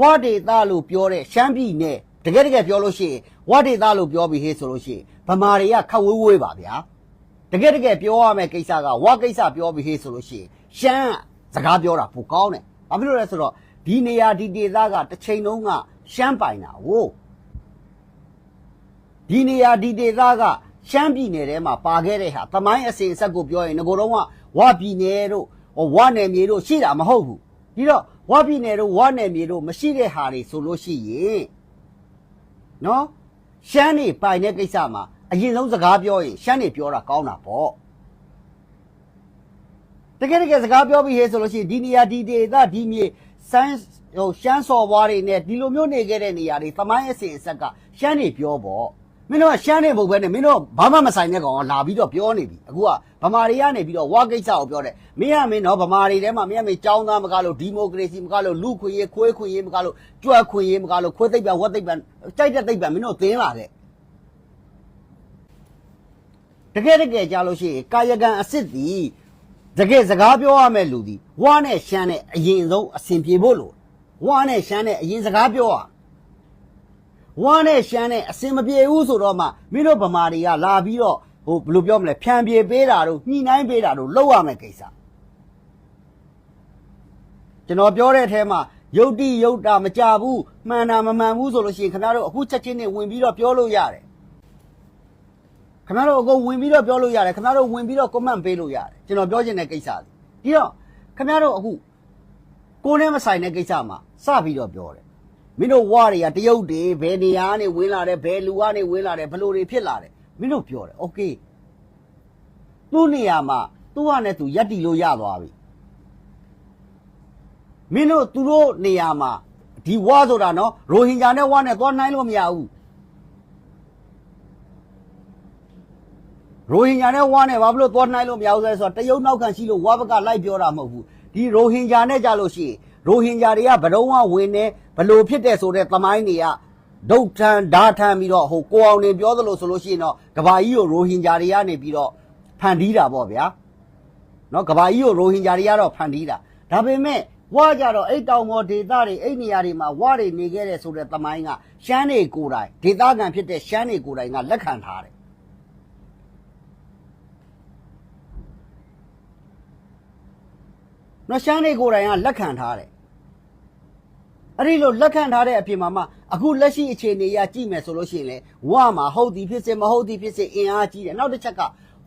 ဝဒေသလို့ပြောတဲ့ရှမ်းပြည်နယ်တကယ်ပြောလို့ရှိရင်ဝဒေသလို့ပြောပြီးဟေးဆိုလို့ရှိရင်ဗမာတွေကခက်ဝေးပါဗျာတကယ်ပြောရမယ့်ကိစ္စကဝကိစ္စပြောပြီးဟေးဆိုလို့ရှိရင်ရှမ်း စကားပြောတာပိုကောင်းတယ်ဘာဖြစ်လို့လဲဆိုတော့ဒီနေရာဒီဒေသကတစ်ချိန်လုံးကရှမ်းပိုင်တာဟုတ်ဒီနေရာဒီဒေသကရှမ်းပြည်နယ်ထဲမှာပါခဲ့တဲ့ဟာသမိုင်းအစဉ်အဆက်ကိုပြောရင်ငကိုတော့ကဝပြည်နယ်တို့ဝနယ်မြေတို့ရှိတာမဟုတ်ဘူးဒီတော့ဝပြည်နယ်တို့ဝနယ်မြေတို့မရှိတဲ့ဟာတွေဆိုလို့ရှိရင်နော်ရှမ်းနေပိုင်တဲ့ကိစ္စမှာအရင်ဆုံးစကားပြောရင်ရှမ်းနေပြောတာကောင်းတာပေါ့တကယ်စကားပြောပြီးဟဲဆိုလို့ရှိရင်ဒီနေရာဒီဒေသဒီမြေစမ်းရှမ်းစော်ဘွားတွေနဲ့ဒီလိုမျိုးနေခဲ့တဲ့နေရာတွေသမိုင်းအစဉ်အဆက်ကရှမ်းနေပြောပေါ့မင်းတို့ကရှမ်းနေပုံပဲနဲ့မင်းတို့ဘာမှမဆိုင်တဲ့ကောင်လာပြီးတော့ပြောနေပြီအခုကဗမာတွေကနေပြီးတော့ဝါကိစ္စကိုပြောတယ်မင်းကမင်းတော့ဗမာတွေထဲမှာမင်းကမင်းចောင်းသားမကားလို့ဒီမိုကရေစီမကားလို့လူခွင့်ရေးခွေးခွင့်ရေးမကားလို့ကြွက်ခွင့်ရေးမကားလို့ခွေးသိပ်ပြန်ဝက်သိပ်ပြန်ကြိုက်တဲ့သိပ်ပြန်မင်းတို့သင်းလာတဲ့တကယ်ကြားလို့ရှိရင်ကာယကံအစ်စ်သည်တကယ်စကားပြောရမယ့်လူသည်ဝါနဲ့ရှမ်းနဲ့အရင်ဆုံးအစဉ်ပြေဖို့လို့ဝါနဲ့ရှမ်းနဲ့အရင်စကားပြောရဝါနဲ့ရှမ်းနဲ့အစဉ်မပြေဘူးဆိုတော့မှမင်းတို့ဗမာတွေကလာပြီးတော့ဟိုဘယ်လိုပြောမလဲဖြန်ပြေပေးတာတို့ညှိနှိုင်းပေးတာတို့လုပ်ရမယ့်ကိစ္စကျွန်တော်ပြောတဲ့အထဲမှာယုတ်တိယုတ်တာမကြဘူးမှန်တာမမှန်ဘူးဆိုလို့ရှိရင်ခင်ဗျားတို့အခုချက်ချင်းနဲ့ဝင်ပြီးတော့ပြောလို့ရတယ်ခင်ဗျားတို့အကုန်ဝင်ပြီးတော့ပြောလို့ရတယ်ခင်ဗျားတို့ဝင်ပြီးတော့ comment ပေးလို့ရတယ်ကျွန်တော်ပြောချင်တဲ့ကိစ္စဒီတော့ခင်ဗျားတို့အခုကိုယ်နဲ့မဆိုင်တဲ့ကိစ္စမှာစပြီးတော့ပြောတယ်မင်းတို့ဝါတွေကတရုတ်တွေဘယ်နေရာကနေဝင်လာတယ်ဘယ်လူကနေဝင်လာတယ်ဘလို့တွေဖြစ်လာတယ်မင်းတို့ပြောတယ်โอเคသူ့နေရာမှာသူ့ဟာနဲ့သူရက်တီလို့ရသွားပြီမင်းတို့သူတို့နေရာမှာဒီဝါဆိုတာနော်ရိုဟင်ဂျာနဲ့ဝါနဲ့သွားနိုင်လို့မရဘူးရိုဟင်ဂျာနဲ့ဝါနဲ့ဘာဖြစ်လို့သွားနိုင်လို့မရဘူးလဲဆိုတော့တရုတ်နောက်ခံရှိလို့ဝါဘကလိုက်ပြောတာမဟုတ်ဘူးဒီရိုဟင်ဂျာနဲ့ကြလို့ရှိရင်ရိုဟင်ဂျာတွေကဘတုံးကဝင်နေဘလို့ဖြစ်တဲ့ဆိုတဲ့သမိုင်းတွေကဒုတ်ထန်ဓာထန်ပြီးတော့ဟိုကိုအောင်နေပြောသလိုဆိုလို့ရှိရင်တော့ကဘာကြီးကိုရိုဟင်ဂျာတွေကနေပြီးတော့ဖန်တီးတာပေါ့ဗျာနော်ကဘာကြီးကိုရိုဟင်ဂျာတွေကတော့ဖန်တီးတာဒါပေမဲ့ဝါကြတော့အဲ့တောင်ပေါ်ဒေသတွေအဲ့နေရာတွေမှာဝါတွေနေခဲ့တဲ့ဆိုတဲ့သမိုင်းကရှမ်းတွေကိုယ်တိုင်ဒေသခံဖြစ်တဲ့ရှမ်းတွေကိုယ်တိုင်ကလက်ခံထားတယ်နော်ရှမ်းတွေကိုယ်တိုင်ကလက်ခံထားတယ်အဲ့ဒီလိုလက်ခံထားတဲ့အပြင်မှာအခုလက်ရှိအခြေအနေအရကြည့်မယ်ဆိုလို့ရှိရင်လေဝါမှာဟုတ်သည်ဖြစ်စေမဟုတ်သည်ဖြစ်စေအင်အားကြီးတယ်နောက်တစ်ချက်က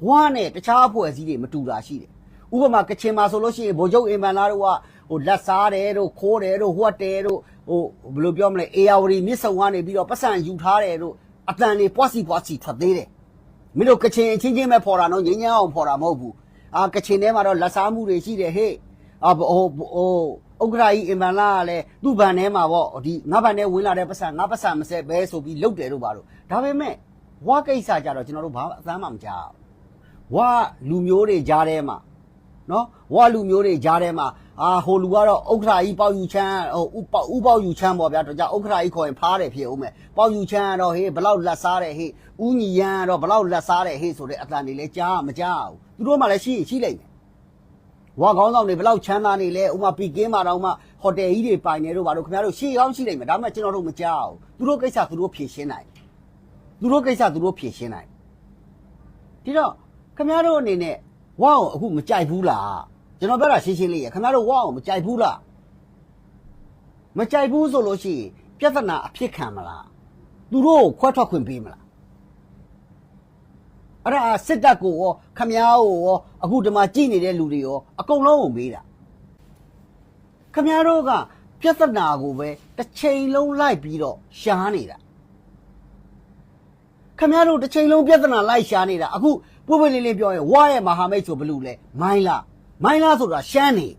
ဝါနဲ့တခြားအဖွဲ့အစည်းတွေမတူတာရှိတယ်ဥပမာကချင်မှာဆိုလို့ရှိရင်ဗိုလ်ချုပ်အင်မန်လာတို့ကဟိုလက်စားတယ်တို့ခိုးတယ်တို့ဟွက်တယ်တို့ဟိုဘယ်လိုပြောမလဲအေယာဝတီမြစ်ဆုံကနေပြီးတော့ပတ်စံယူထားတယ်တို့အတန်တွေပွားစီထွက်သေးတယ်မင်းတို့ကချင်ချင်းပဲဖော်တာနော်ငင်းငင်းအောင်ဖော်တာမဟုတ်ဘူးကချင်ထဲမှာတော့လက်စားမှုတွေရှိတယ်ဟေ့ဟိုဥက္ကရာကြီးအင်မန်လာကလည်းသူ့ဗန်ထဲမှာပေါ့ဒီငါးဗန်ထဲဝင်လာတဲ့ပတ်စံငါးပတ်စံမစက်ပဲဆိုပြီးလုတ်တယ်တို့ပါတော့ဒါပေမဲ့ဝါကိစ္စကြတော့ကျွန်တော်တို့ဘာအသမ်းမှမကြားဝါလူမျိုးတွေကြားထဲမှာနော်ဝါလူမျိုးတွေကြားထဲမှာဟိုလူကတော့ဥက္ကရာကြီးပေါယူချမ်းဟိုဥပေါယူချမ်းပေါ့ဗျာတော့ကြဥက္ကရာကြီးခေါ်ရင်ဖားတယ်ဖြစ်ဦးမယ်ပေါယူချမ်းကတော့ဟေးဘလောက်လက်စားတယ်ဟေးဥညီရန်ကတော့ဘလောက်လက်စားတယ်ဟေးဆိုတဲ့အတန်တွေလည်းကြားမကြားဘူးသူတို့မှလည်းရှိလိုက်တယ်ဝါကောင်းဆောင်တွေဘလောက်ချမ်းသာနေလဲဥမာပီကင်းမှာတော့မှဟိုတယ်ကြီးတွေပိုင်နေတို့ဘာလို့ခင်ဗျားတို့ရှေ့ကောင်းရှိနိုင်မယ်ဒါမှမဟုတ်ကျွန်တော်တို့မကြောက်သူတို့ကိစ္စသူတို့ဖြေရှင်းနိုင်သူတို့ကိစ္စသူတို့ဖြေရှင်းနိုင်ဒီတော့ခင်ဗျားတို့အနေနဲ့ဝါအောင်အခုမကြိုက်ဘူးလားကျွန်တော်ပြောတာရှင်းလေးရခင်ဗျားတို့ဝါအောင်မကြိုက်ဘူးလားမကြိုက်ဘူးဆိုလို့ရှိရင်ပြဿနာအဖြစ်ခံမလားသူတို့ခွဲထွက်ခွင့်ပေးမလားအဲ့ဒါစစ်တပ်ကိုရောခမ ्या ကိုရောအခုဒီမှာကြည်နေတဲ့လူတွေရောအကုန်လုံးကိုမေးတာခမ ्या တို့ကပြဿနာကိုပဲတစ်ချိန်လုံးလိုက်ပြီးတော့ရှားနေတာခမ ्या တို့တစ်ချိန်လုံးပြဿနာလိုက်ရှားနေတာအခုပွေ့ပွေ့လေးလေးပြောရင်ဝါရဲ့မဟာမိတ်ဆိုဘယ်လိုလဲမိုင်းလားဆိုတာရှမ်းနေ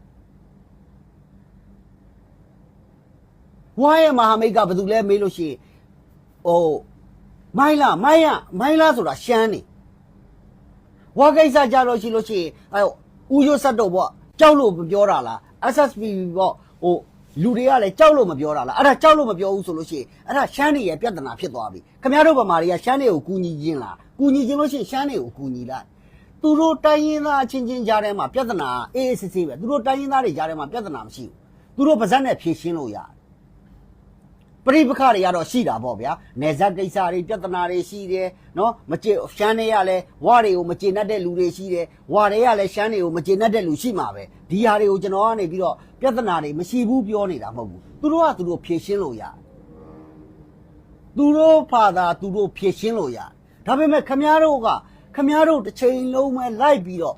ဝါရဲ့မဟာမိတ်ကဘယ်သူလဲမေးလို့ရှိရင်ဟိုမိုင်းလားဆိုတာရှမ်းနေဝါကိစ္စကြလို့ရှိလို့ရှိရင်ဦးရိုးဆက်တော့ပေါ့ကြောက်လို့မပြောတာလား SSP ပေါ့ဟိုလူတွေကလည်းကြောက်လို့မပြောတာလားအဲ့ဒါကြောက်လို့မပြောဘူးဆိုလို့ရှိရင်အဲ့ဒါရှမ်းနေရဲ့ပြဿနာဖြစ်သွားပြီခင်ဗျားတို့ဗမာတွေကရှမ်းတွေကိုကူညီခြင်းလားကူညီခြင်းလို့ရှိရင်ရှမ်းတွေကိုကူညီလိုက်သူတို့တိုင်းရင်းသားချင်းကြားထဲမှာပြဿနာအေးအေးဆေးဆေးပဲသူတို့တိုင်းရင်းသားတွေကြားထဲမှာပြဿနာမရှိဘူးသူတို့ပါဇက်နဲ့ဖြေရှင်းလို့ရတယ် ပရိပခတွေကတော့ရှိတာပေါ့ဗျာနေဇက်ကိစ္စတွေပြဿနာတွေရှိတယ်နော်မကျေရှမ်းတွေကလည်းဝါတွေကိုမကျေနပ်တဲ့လူတွေရှိတယ်ဝါတွေကလည်းရှမ်းတွေကိုမကျေနပ်တဲ့လူရှိမှာပဲဒီဟာတွေကိုကျွန်တော်ကနေပြီးတော့ပြဿနာတွေမရှိဘူးပြောနေတာမဟုတ်ဘူးသူတို့ကသူတို့ဖြေရှင်းလို့ရသူတို့ဖာသာသူတို့ဖြေရှင်းလို့ရဒါပေမဲ့ခမည်းတော်တစ်ချိန်လုံးပဲလိုက်ပြီးတော့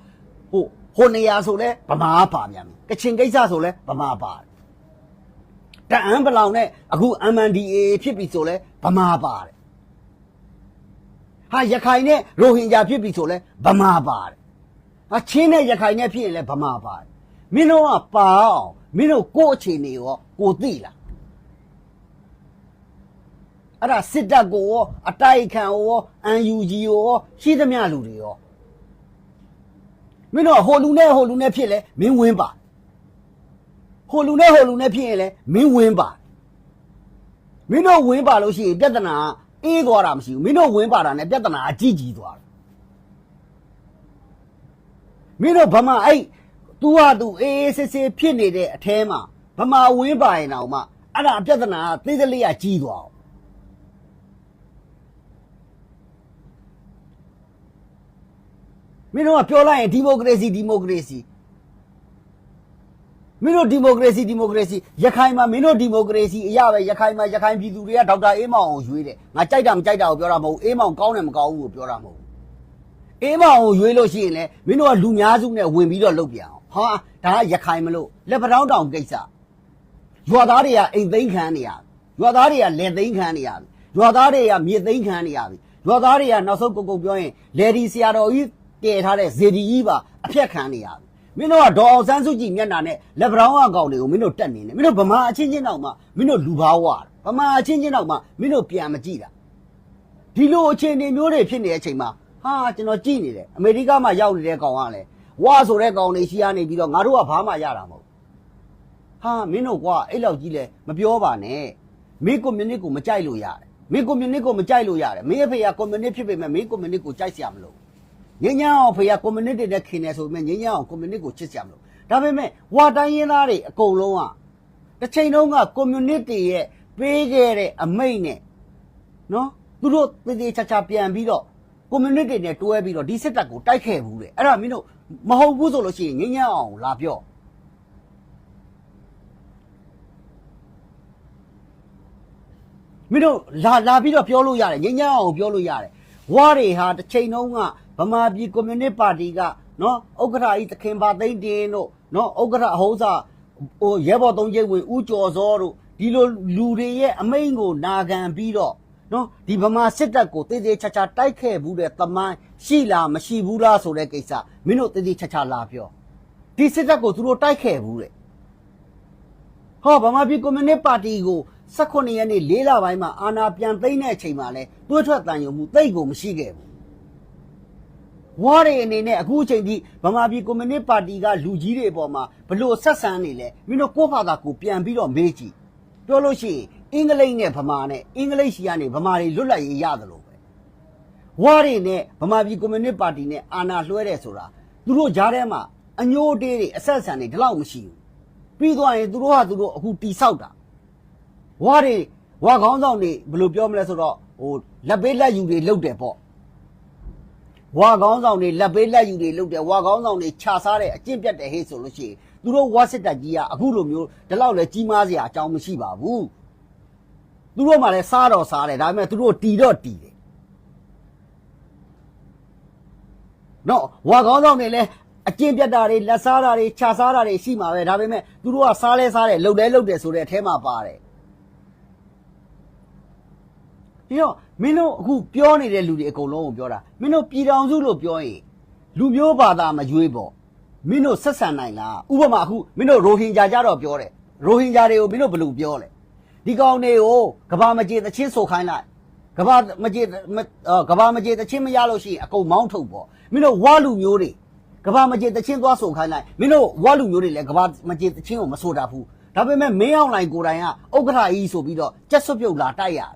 ဟိုနေရာဆိုလဲဗမာပါပြန်ပြီကချင်ကိစ္စဆိုလဲဗမာပါတယ်တအန်းပလောင်နဲ့အခု MNDAA ဖြစ်ပြီဆိုလဲဗမာပါတယ်ဟာရခိုင်နဲ့ရိုဟင်ဂျာဖြစ်ပြီဆိုလဲဗမာပါတယ်ဟာချင်းနဲ့ရခိုင်နဲ့ဖြစ်ရင်လဲဗမာပါတယ်မင်းတို့ကပါအောင်မင်းတို့ကိုယ့်အခြေအနေရောကိုသိလားအဲ့ဒါစစ်တပ်ကိုရောအတိုက်ခံရော UNG ရောရှိသမျှလူတွေရောမင်းတို့ဟိုလူနဲ့ဖြစ်လဲမင်းဝင်းပါဟိုလူနဲ့ဖြစ်ရင်လဲမင်းဝင်းပါမင်းတို့ဝင်းပါလို့ရှိရင်ပြဿနာအေးသွားတာမရှိဘူးမင်းတို့ဝင်းပါတာနဲ့ပြဿနာအကြီးသွားတယ်မင်းတို့ဗမာအဲ့သူဟာသူအေးစစ်ဖြစ်နေတဲ့အထဲမှာဗမာဝင်းပါရင်တော့မှအဲ့ဒါပြဿနာသိသလေးကကြီးသွားအောင်မင်းတို့ကပြောလိုက်ရင်ဒီမိုကရေစီမင်းတို့ဒီမိုကရေစီရခိုင်မှာမင်းတို့ဒီမိုကရေစီအရာပဲရခိုင်ပြည်သူတွေကဒေါက်တာအေးမောင်ကိုရွေးတယ်ငါကြိုက်တာမကြိုက်တာကိုပြောတာမဟုတ်အေးမောင်ကောင်းတယ်မကောင်းဘူးကိုပြောတာမဟုတ်အေးမောင်ကိုရွေးလို့ရှိရင်လည်းမင်းတို့ကလူများစုနဲ့ဝင်ပြီးတော့လုပ်ပြန်အောင်ဟာဒါကရခိုင်မလို့လက်ပတောင်းတောင်ကိစ္စရွာသားတွေကအိမ်သိမ်းခံနေရရွာသားတွေကလက်သိမ်းခံနေရရွာသားတွေကမြေသိမ်းခံနေရရွာသားတွေကနောက်ဆုံးကုတ်ပြောရင်လေဒီဆရာတော်ကြီးတည်ထားတဲ့ဇေဒီကြီးပါအဖြတ်ခံနေရမင်းတို့ကဒေါ်အောင်ဆန်းစုကြည်မျက်နှာနဲ့လက်ပတောင်းအကောင်တွေကိုမင်းတို့တက်နေတယ်မင်းတို့ဗမာအချင်းချင်းတော့မှမင်းတို့လူဘာဝဗမာအချင်းချင်းတော့မှမင်းတို့ပြန်မကြည့်တာဒီလိုအခြေအနေမျိုးတွေဖြစ်နေတဲ့အချိန်မှာဟာကျွန်တော်ကြည့်နေတယ်အမေရိကမှာရောက်နေတဲ့ကောင်ကလည်းဝါဆိုတဲ့ကောင်တွေရှိရနေပြီးတော့ငါတို့ကဘာမှရတာမဟုတ်ဟာမင်းတို့ကွာအဲ့လောက်ကြီးလဲမပြောပါနဲ့မင်းကွန်မြူနစ်ကိုမကြိုက်လို့ရတယ်မင်းကွန်မြူနစ်ကိုမကြိုက်လို့ရတယ်မင်းအဖေကကွန်မြူနစ်ဖြစ်ပေမဲ့မင်းကွန်မြူနစ်ကိုကြိုက်စရာမလိုငင်းညောင်းဖေကကွန်မြူနစ်တွေနဲ့ခင်နေဆိုပေမဲ့ငင်းညောင်းကွန်မြူနစ်ကိုချစ်စရာမလိုဒါပေမဲ့ဝါတိုင်းရင်းသားတွေအကုန်လုံးကတစ်ချိန်လုံးကကွန်မြူနစ်တွေရဲ့ပေးခဲ့တဲ့အမိတ်နဲ့နော်သူတို့သေသေးချာချာပြန်ပြီးတော့ကွန်မြူနစ်တွေနဲ့တွဲပြီးတော့ဒီစစ်တပ်ကိုတိုက်ခဲ့ဘူးတဲ့အဲ့ဒါမင်းတို့မဟုတ်ဘူးဆိုလို့ရှိရင်ငင်းညောင်းအောင်လာပြောမင်းတို့လာပြီးတော့ပြောလို့ရတယ်ငင်းညောင်းအောင်ပြောလို့ရတယ်ဝါတွေဟာတစ်ချိန်လုံးကဗမာပြည်ကွန်မြူနစ်ပါတီကနော်ဥက္ကဋ္ဌကြီးသခင်ပါသိန်းတင်တို့နော်ဥက္ကဋ္ဌဟိုးစားရဲဘော်သုံးကျိတ်ဝင်ဦးကျော်စောတို့ဒီလိုလူတွေရဲ့အမိန့်ကိုနာခံပြီးတော့နော်ဒီဗမာစစ်တပ်ကိုတေးသေးချာချာတိုက်ခဲ့ဘူးတဲ့သမိုင်းရှိလားမရှိဘူးလားဆိုတဲ့ကိစ္စမင်းတို့တေးသေးချာချာလာပြောဒီစစ်တပ်ကိုသူတို့တိုက်ခဲ့ဘူးတဲ့ဟောဗမာပြည်ကွန်မြူနစ်ပါတီကို18ရက်နေ့4လပိုင်းမှာအာဏာပြန်သိမ်းတဲ့အချိန်မှာလဲတွဲထွက်တန်ရုံမှုတိတ်ကိုမရှိခဲ့ဘူးဝါတွေအနေနဲ့အခုအချိန်ထိဗမာပြည်ကွန်မြူနစ်ပါတီကလူကြီးတွေအပေါ်မှာဘလို့ဆက်ဆံနေလဲမင်းတို့ကိုယ့်ဘာသာကိုပြန်ပြီးတော့မေးကြည့်ပြောလို့ရှိရင်အင်္ဂလိပ်နဲ့ဗမာနဲ့အင်္ဂလိပ်ရှိကနေဗမာတွေလွတ်လပ်ရေးရတယ်လို့ပဲဝါတွေနဲ့ဗမာပြည်ကွန်မြူနစ်ပါတီနဲ့အာဏာလွှဲတယ်ဆိုတာသူတို့ကြားထဲမှာအညိုးတေးတွေအဆက်ဆံတွေဒီလောက်မရှိဘူးပြီးသွားရင်သူတို့ဟာသူတို့အခုတီဆောက်တာဝါတွေဝါခေါင်းဆောင်တွေဘယ်လိုပြောမလဲဆိုတော့ဟိုလက်ပေးလက်ယူတွေလုပ်တယ်ပေါ့ဝါခေါင်းဆောင်တွေလက်ပေးလက်ယူတွေလုပ်တယ်ဝါခေါင်းဆောင်တွေခြာစားတယ်အကျင့်ပြတ်တယ်ဟေ့ဆိုလို့ရှိရင်သူတို့ဝါစစ်တပ်ကြီးကအခုလိုမျိုးဒီလောက်လဲကြီးမားစရာအကြောင်းမရှိပါဘူးသူတို့မှလည်းစားတော့စားတယ်ဒါပေမဲ့သူတို့တီတော့တီတယ်နော်ဝါခေါင်းဆောင်တွေလည်းအကျင့်ပြတ်တာတွေလက်စားတာတွေခြာစားတာတွေရှိမှာပဲဒါပေမဲ့သူတို့ကစားလဲစားတယ်လှုပ်လဲလှုပ်တယ်ဆိုတဲ့အထဲမှာပါတယ်ပြီးတော့မင်းတို့အခုပြောနေတဲ့လူတွေအကုန်လုံးကိုပြောတာမင်းတို့ပြည်တော်စုလို့ပြောရင်လူမျိုးဘာသာမရွေးပေါ့မင်းတို့ဆက်ဆံနိုင်လားဥပမာအခုမင်းတို့ရိုဟင်ဂျာကြတော့ပြောတယ်ရိုဟင်ဂျာတွေကိုမင်းတို့ဘယ်လိုပြောလဲဒီကောင်တွေကိုကဘာမကြေသချင်းဆိုခိုင်းလိုက်ကဘာမကြေသချင်းမရလို့ရှိရင်အကုန်မောင်းထုတ်ပေါ့မင်းတို့ဝါလူမျိုးတွေကဘာမကြေသချင်းသွားဆိုခိုင်းလိုက်မင်းတို့ဝါလူမျိုးတွေလည်းကဘာမကြေသချင်းကိုမဆိုတတ်ဘူးဒါပေမဲ့မင်းအောင်လိုက်ကိုယ်တိုင်ကဥက္ကဋ္ဌကြီးဆိုပြီးတော့ကြက်စွပ်ပြုတ်လာတိုက်ရတယ်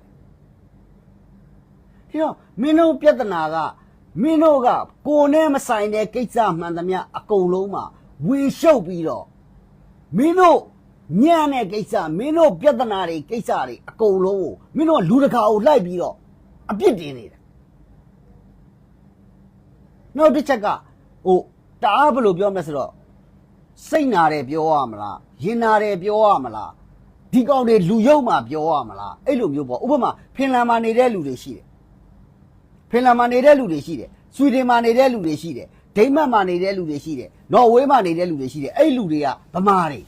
ဒီတော့မင်းတို့ပြဿနာကမင်းတို့ကကိုယ်နဲ့မဆိုင်တဲ့ကိစ္စမှန်သမျှအကုန်လုံးမှာဝင်ရှုပ်ပြီးတော့မင်းတို့ ညံ့တဲ့ကိစ္စမင်းတို့ပြဿနာတွေကိစ္စတွေအကုန်လုံးကိုမင်းတို့လူတကာကိုလိုက်ပြီးတော့အပြစ်တင်နေတယ်နောက်တစ်ချက်ကဟိုတအားဘယ်လိုပြောမလဲဆိုတော့စိတ်နာတယ်ပြောရမလားရင်နာတယ်ပြောရမလားဒီကောင်တွေလူယုံမှပြောရမလားအဲ့လိုမျိုးပေါ့ဥပမာဖင်လန်မှာနေတဲ့လူတွေရှိတယ်ဖင်လန်မှာနေတဲ့လူတွေရှိတယ်ဆွီဒင်မှာနေတဲ့လူတွေရှိတယ်ဒိန်းမတ်မှာနေတဲ့လူတွေရှိတယ်နော်ဝေးမှာနေတဲ့လူတွေရှိတယ်အဲ့လူတွေကဗမာတွေ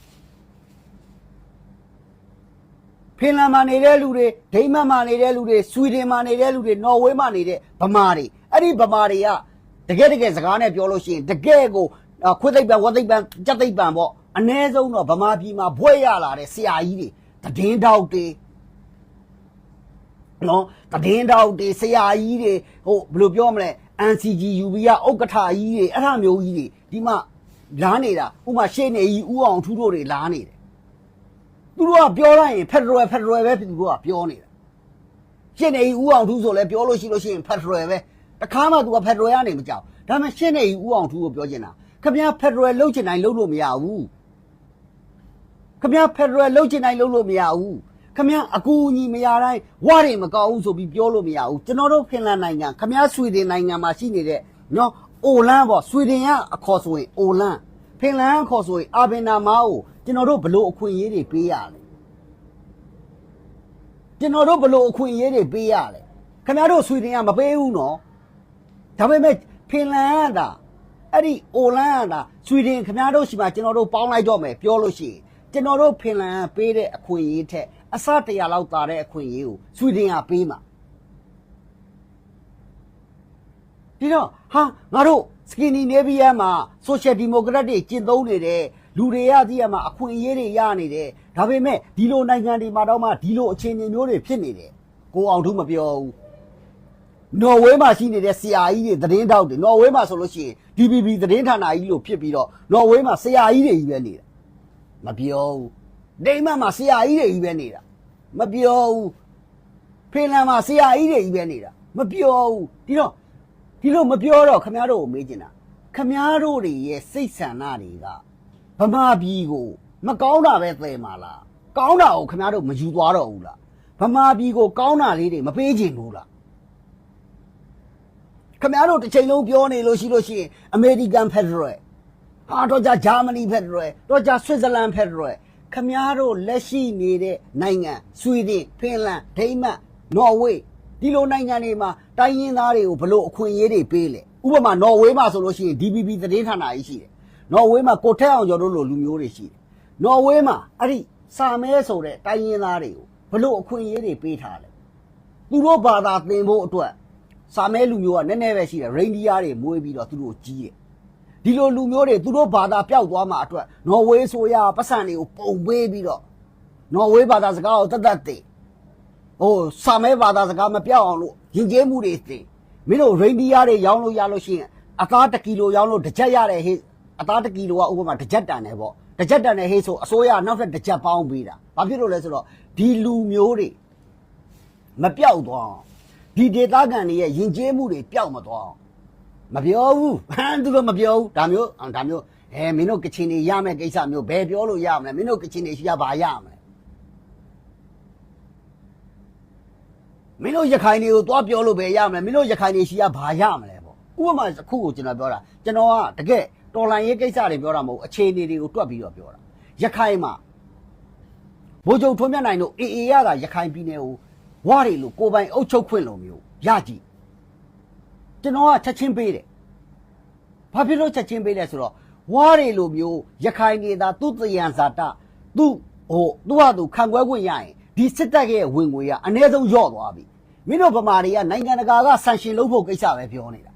ဖင်လန်မှာနေတဲ့လူတွေဒိန်းမတ်မှာနေတဲ့လူတွေဆွီဒင်မှာနေတဲ့လူတွေနော်ဝေးမှာနေတဲ့ဗမာတွေအဲ့ဒီဗမာတွေကတကယ်စကားနဲ့ပြောလို့ရှိရင်တကယ်ကိုခွေးသိပ်ပံဝက်သိပ်ပံကြက်သိပ်ပံပေါ့အ ਨੇ ဆုံးတော့ဗမာပြည်မှာဘွဲ့ရလာတဲ့ဆရာကြီးတွေတည်င်းတောက်တွေနော်တည်င်းတောက်တွေဆရာကြီးတွေဟိုဘယ်လိုပြောမလဲ NCG UB ကဥက္ကဋ္ဌကြီးတွေအဲ့ဒါမျိုးကြီးတွေဒီမှာလားနေတာဥမာရှေ့နေကြီးဦးအောင်ထူးတို့တွေလားနေတယ်သူတို့ကပြောလိုက်ရင်ဖက်ဒရယ်ပဲသူတို့ကပြောနေတာရှေ့နေကြီးဦးအောင်ထူးဆိုလဲပြောလို့ရှိရင်ဖက်ဒရယ်ပဲတခါမှသူကဖက်ဒရယ်ကနေမကြောက်ဒါပေမဲ့ရှေ့နေကြီးဦးအောင်ထူးကိုပြောချင်တာခင်ဗျားဖက်ဒရယ်လှုပ်ချင်တိုင်းလှုပ်လို့မရဘူးခင်ဗျားဖက်ဒရယ်လှုပ်ချင်တိုင်းလှုပ်လို့မရဘူးခင်ဗျားအကူအညီမရတိုင်းဝါတွေမကောက်ဘူးဆိုပြီးပြောလို့မရဘူးကျွန်တော်တို့ဖင်လန်နိုင်ငံခင်ဗျားဆွီဒင်နိုင်ငံမှာရှိနေတဲ့နော်အိုလန်ပေါ့ဆွီဒင်ကအခေါ်ဆိုရင်အိုလန်ဖင်လန်အခေါ်ဆိုရင်အာဘင်နာမာကိုကျွန်တော်တို့ဘလို့အခွင့်အရေးတွေပေးရလဲကျွန်တော်တို့ဘလို့အခွင့်အရေးတွေပေးရလဲခင်ဗျားတို့ဆွီဒင်ကမပေးဘူးနော်ဒါပေမဲ့ဖင်လန်ကအဲ့ဒီအိုလန်ကဆွီဒင်ခင်ဗျားတို့ရှိမှကျွန်တော်တို့ပေါင်းလိုက်တော့မယ်ပြောလို့ရှိရင်ကျွန်တော်တို့ဖင်လန်ပေးတဲ့အခွင့်အရေးထက်အစတရာလောက်တာတဲ့အခွင့်အရေးကိုဆွီဒင်ကပေးမှာဒီတော့ဟာငါတို့စကင်ဒီနေဗီးယားမှာဆိုရှယ်ဒီမိုကရက်တွေကျင့်သုံးနေတဲ့လူတွေရသေးရမှာအခွင့်အရေးတွေရနေတယ်ဒါပေမဲ့ဒီလိုနိုင်ငံတွေမှာတော့မှဒီလိုအခြေအနေမျိုးတွေဖြစ်နေတယ်ကိုအောင်ထူးမပြောဘူးနော်ဝေးမှာရှိနေတဲ့ဆရာကြီးတွေသတင်းတောက်တွေနော်ဝေးမှာဆိုလို့ရှိရင် DBB သတင်းဌာနကြီးလို့ဖြစ်ပြီးတော့နော်ဝေးမှာဆရာကြီးတွေကြီးပဲနေတာမပြောဘူးဒိန်းမတ်မှာဆရာကြီးတွေကြီးပဲနေတာမပြောဘူးဖင်လန်မှာဆရာကြီးတွေကြီးပဲနေတာမပြောဘူးဒီလိုမပြောတော့ခမည်းတော်ကိုမေးချင်တာခမည်းတော်တွေရဲ့စိတ်ဆန္ဒတွေကဗမာပြည်ကိုမကောင်းတာပဲသယ်မှာလားကောင်းတာကိုခမည်းတော်မယူသွားတော့ဘူးလားဗမာပြည်ကိုကောင်းတာလေးတွေမပေးချင်ဘူးလားခမည်းတော်တစ်ချိန်လုံးပြောနေလို့ရှိရင်အမေရိကန်ဖက်ဒရယ်ဟာတော့ဂျာမနီဖက်ဒရယ်တော့ဂျာဆွစ်ဇာလန်ဖက်ဒရယ်ခမည်းတော်လက်ရှိနေတဲ့နိုင်ငံဆွီဒင်ဖင်လန်ဒိန်းမတ်နော်ဝေးဒီလိုနိုင်ငံတွေမှာတိုင်းရင်းသားတွေကိုဘလို့အခွင့်အရေးတွေပေးလဲဥပမာနော်ဝေးမှာဆိုလို့ရှိရင် DBB သတင်းဌာနကြီးရှိတယ်နော်ဝေးမှာကိုထက်အောင်ကျော်တို့လိုလူမျိုးတွေရှိတယ်နော်ဝေးမှာအဲ့ဒီစာမဲဆိုတဲ့တိုင်းရင်းသားတွေကိုဘလို့အခွင့်အရေးတွေပေးထားလဲသူတို့ဘာသာသင်ဖို့အတွက်စာမဲလူမျိုးကနည်းနည်းပဲရှိတယ်ရိန်းဒီယားတွေမွေးပြီးတော့သူတို့ကြီးတယ်ဒီလိုလူမျိုးတွေသူတို့ဘာသာပျောက်သွားမှာအတွက်နော်ဝေးဆိုရပတ်စံတွေကိုပုံပေးပြီးတော့နော်ဝေးဘာသာစကားကိုတတ်သိဟိုစာမဲဘာသာစကားမပြောက်အောင်လို့ရင်ကျေးမှုတွေသိမင်းတို့ရိန်းဒီယားတွေရောင်းလို့ရလို့ရှိရင်အသား1ကီလိုရောင်းလို့တစ်ချက်ရတဲ့ဟေးအသား1ကီလိုကဥပမာတစ်ချက်တန်တယ်ပေါ့တစ်ချက်တန်တဲ့ဟေးဆိုအစိုးရနောက်ထပ်တစ်ချက်ပေါင်းပေးတာဘာဖြစ်လို့လဲဆိုတော့ဒီလူမျိုးတွေမပြောက်သွားအောင်ဒီဒေသခံတွေရဲ့ယဉ်ကျေးမှုတွေပျောက်မသွားအောင်မပြောဘူးသူတို့မပြောဘူးဒါမျိုးမင်းတို့ကချင်တွေရမယ်ကိစ္စမျိုးဘယ်ပြောလို့ရမလဲမင်းတို့ကချင်တွေရှိရဘာရမလဲမင်းတို့ရခိုင်တွေကိုသွားပြောလို့ပဲရမလဲမင်းတို့ရခိုင်တွေရှိရဘာရမလဲပေါ့ဥပမာအခုကိုကျွန်တော်ပြောတာကျွန်တော်ကတကယ်တော်လန်ရေးကိစ္စတွေပြောတာမဟုတ်အခြေအနေတွေကိုတွက်ပြီးတော့ပြောတာရခိုင်မှာဗိုလ်ချုပ်ထွန်းမြတ်နိုင်တို့အေရကရခိုင်ပြည်နယ်ကိုဝါတွေလို့ကိုပိုင်အုပ်ချုပ်ခွင့်လိုမျိုးရကြည့်ကျွန်တော်ကချက်ချင်းပေးတယ်ဘာဖြစ်လို့ချက်ချင်းပေးလဲဆိုတော့ဝါတွေလိုမျိုးရခိုင်နေတာသူ့တယံဇာတသူ့ဟာသူခံကွဲခွင့်ရရင်ဒီစစ်တပ်ရဲ့ဝင်ငွေကအနည်းဆုံးလျော့သွားပြီမင်းတို့ဗမာတွေကနိုင်ငံတကာကဆန်ရှင်လုပ်ဖို့ကိစ္စပဲပြောနေတာ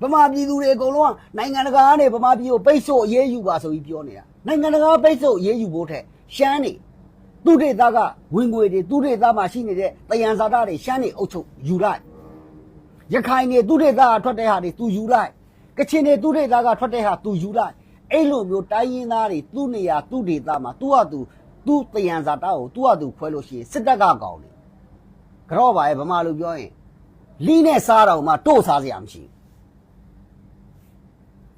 ဗမာပြည်သူတွေအကုန်လုံးကနိုင်ငံတကာကနေဗမာပြည်ကိုပိတ်ဆို့အရေးယူပါဆိုပြီးပြောနေတာနိုင်ငံတကာပိတ်ဆို့အရေးယူဖို့ထက်ရှမ်းနေသူဒေသကဝင်ငွေတွေသူဒေသမှာရှိနေတဲ့တယံဇာတတွေရှမ်းနေအုပ်ချုပ်ယူလိုက်ရခိုင်နေသူဒေသကထွက်တဲ့ဟာတွေသူယူလိုက်ကချင်နေသူဒေသကထွက်တဲ့ဟာသူယူလိုက်အဲ့လိုမျိုးတိုင်းရင်းသားတွေသူ့နေရာသူဒေသမှာသူ့ဟာသူတယံဇာတကိုသူ့ဟာသူခွဲလို့ရှိရင်စစ်တပ်ကကောင်းတယ်ကြော့ပါရဲ့ဗမာလူပြောရင်လီးနဲ့စားတော့မှတို့စားစရာမရှိဘူး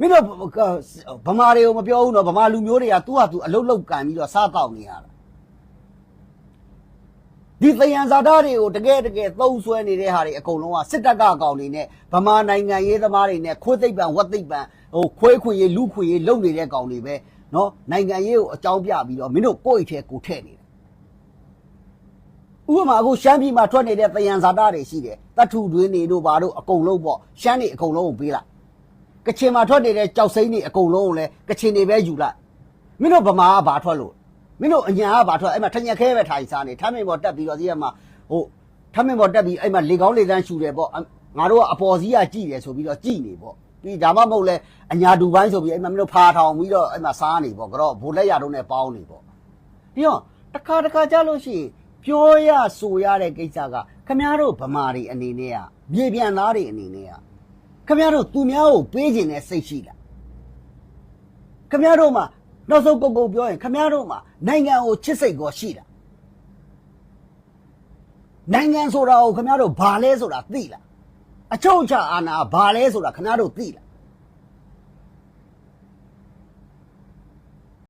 မင်းတို့ဗမာတွေကိုမပြောဘူးနော်ဗမာလူမျိုးတွေကသူ့ဟာသူအလုတ်လုတ်ကန်ပြီးတော့စားတောက်နေရတာဒီသယံဇာတတွေကိုတကယ်သုံးဆွဲနေတဲ့ဟာတွေအကုန်လုံးကစစ်တပ်ကအကောင်တွေနဲ့ဗမာနိုင်ငံရေးသမားတွေနဲ့ခွေးသိပ်ပံဝက်သိပ်ပံခွေးခွေရေးလူခွေရေးလုံနေတဲ့ကောင်တွေပဲနော်နိုင်ငံရေးကိုအကြောင်းပြပြီးတော့မင်းတို့ကိုယ့်အိတ်ထဲကိုထည့်နေတယ်ဥပမာအခုရှမ်းပြည်မှာထွက်နေတဲ့သယံဇာတတွေရှိတယ်တတ်ထူတွင်းတွေတို့ဘာတို့အကုန်လုံးပေါ့ရှမ်းတွေအကုန်လုံးကိုပေးလိုက်ကချင်မှာထွက်နေတဲ့ကြောက်စိမ့်တွေအကုန်လုံးကိုလည်းကချင်တွေပဲယူလိုက်မင်းတို့ဗမာကဘာထွက်လို့မင်းတို့အညာကဘာထွက်အဲ့မှာထညက်ခဲပဲထိုင်စားနေထမ်းမင်ပေါ်တက်ပြီးတော့ဒီကမှာထမ်းမင်ပေါ်တက်ပြီးအဲ့မှာလေကောင်းလေတန်းရှူတယ်ပေါ့ငါတို့ကအပေါ်စီးကကြည့်တယ်ဆိုပြီးတော့ကြည်နေပေါ့ပြီးဒါမှမဟုတ်လဲအညာတူပိုင်းဆိုပြီးအဲ့မှာမင်းတို့ဖာထောင်ပြီးတော့အဲ့မှာစားနေပေါ့ကတော့ဘိုးလက်ရတော့နဲ့ပေါင်းနေပေါ့ပြီးတော့တခါကြလို့ရှိရင်ပြောရဆိုရတဲ့ကိစ္စကခမားတို့ဗမာတွေအနေနဲ့ကမြေပြန်သားတွေအနေနဲ့ကခမားတို့သူများကိုပေးခြင်းနဲ့စိတ်ရှိလားခမားတို့မှာနောက်ဆုံးကုန်ပြောရင်ခမားတို့မှာနိုင်ငံကိုချစ်စိတ်ကိုရှိလားနိုင်ငံဆိုတာကိုခမားတို့ဘာလဲဆိုတာသိလားအချုပ်အခြာအာဏာဘာလဲဆိုတာခမားတို့သိလား